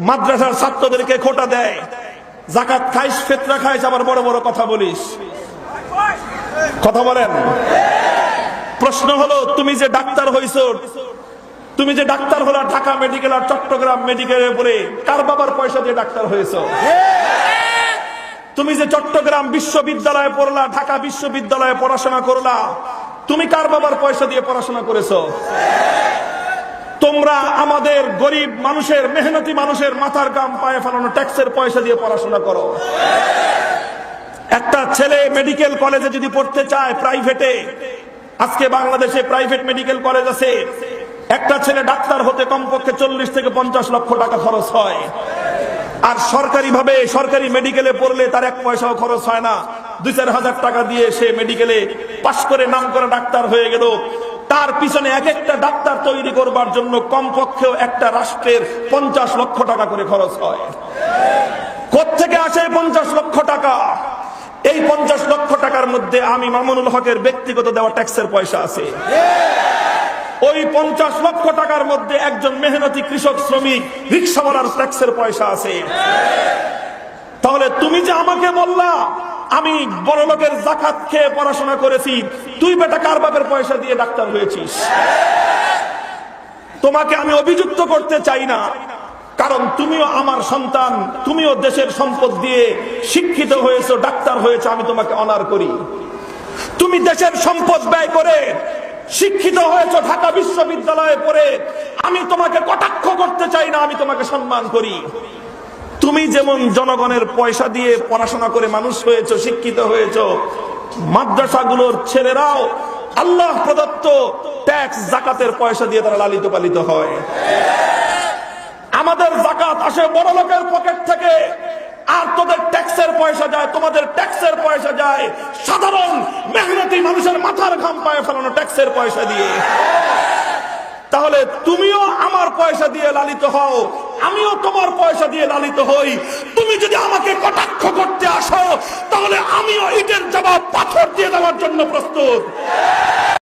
মাদ্রাসার ছাত্রদেরকে খোটা দেয়, যাকাত খাইস, ফিতরা খাইস, আবার বড় বড় কথা বলিস। কথা বলেন। প্রশ্ন হলো, তুমি যে ডাক্তার হইছো, তুমি যে ডাক্তার হলো ঢাকা মেডিকেল আর চট্টগ্রাম মেডিকেলের উপরে, কার বাবার পয়সা দিয়ে ডাক্তার হয়েছো? তুমি যে চট্টগ্রাম বিশ্ববিদ্যালয়ে পড়লা, ঢাকা বিশ্ববিদ্যালয়ে পড়াশোনা করলা, তুমি কার বাবার পয়সা দিয়ে পড়াশোনা করেছো? তোমরা আমাদের গরিব মানুষের, মেহনতি মানুষের মাথার ঘাম পায়ে ফেলানো ট্যাক্সের পয়সা দিয়ে পড়াশোনা করো। একটা ছেলে মেডিকেল কলেজে যদি পড়তে চায় প্রাইভেটে, আজকে বাংলাদেশে প্রাইভেট মেডিকেল কলেজ আছে, একটা ছেলে ডাক্তার হতে কমপক্ষে 40 থেকে 50 লক্ষ টাকা খরচ হয়। আর সরকারি ভাবে সরকারি মেডিকেলে পড়লে তার 1 পয়সাও খরচ হয় না। 2-4 হাজার টাকা দিয়ে সে মেডিকেলে পাশ করে নাম করা ডাক্তার হয়ে গেল। তার পিছনে এক একটা ডাক্তার তৈরি করবার জন্য কমপক্ষেও একটা রাষ্ট্রের 50 লক্ষ টাকা করে খরচ হয়। কোত্থেকে আসে 50 লক্ষ টাকা? এই 50 লক্ষ টাকার মধ্যে আমি মামুনুল হকের ব্যক্তিগত দেওয়া ট্যাক্সের পয়সা আছে। ওই 50 লক্ষ টাকার মধ্যে একজন মেহনতি কৃষক, শ্রমিক, রিক্সাওয়ালার ট্যাক্সের পয়সা আছে। তাহলে তুমি যে আমাকে বললা আমি বড় লোকের যাকাত খেয়ে পড়াশোনা করেছি, তুই বেটা কার বাপের পয়সা দিয়ে ডাক্তার হয়েছিস? তোমাকে আমি অভিযুক্ত করতে চাই না, কারণ তুমিও আমার সন্তান, তুমিও দেশের সম্পদ দিয়ে শিক্ষিত হয়েছো, ডাক্তার হয়েছো, আমি তোমাকে অনার করি। তুমি দেশের সম্পদ ব্যয় করে শিক্ষিত হয়েছো, ঢাকা বিশ্ববিদ্যালয়ে পড়ে, আমি তোমাকে কটাক্ষ করতে চাই না, আমি তোমাকে সম্মান করি। তুমি যেমন জনগণের পয়সা দিয়ে পড়াশোনা করে মানুষ হয়েছো, শিক্ষিত হয়েছো, মাদ্রাসাগুলোর ছেলেরাও আল্লাহ প্রদত্ত ট্যাক্স, যাকাতের পয়সা দিয়ে তারা লালিত পালিত হয়। আমাদের যাকাত আসে বড় লোকের পকেট থেকে, আর তোদের ট্যাক্সের পয়সা যায়, তোমাদের ট্যাক্সের পয়সা যায় সাধারণ মেহনতি মানুষের মাথার ঘাম পায়ে ফেলানো ট্যাক্সের পয়সা দিয়ে। তাহলে তুমিও আমার পয়সা দিয়ে লালিত হও, আমিও তোমার পয়সা দিয়ে লালিত হই। তুমি যদি আমাকে কটাক্ষ করতে আসো, তাহলে আমিও ইটের জবাব পাথর দিয়ে দেওয়ার জন্য প্রস্তুত।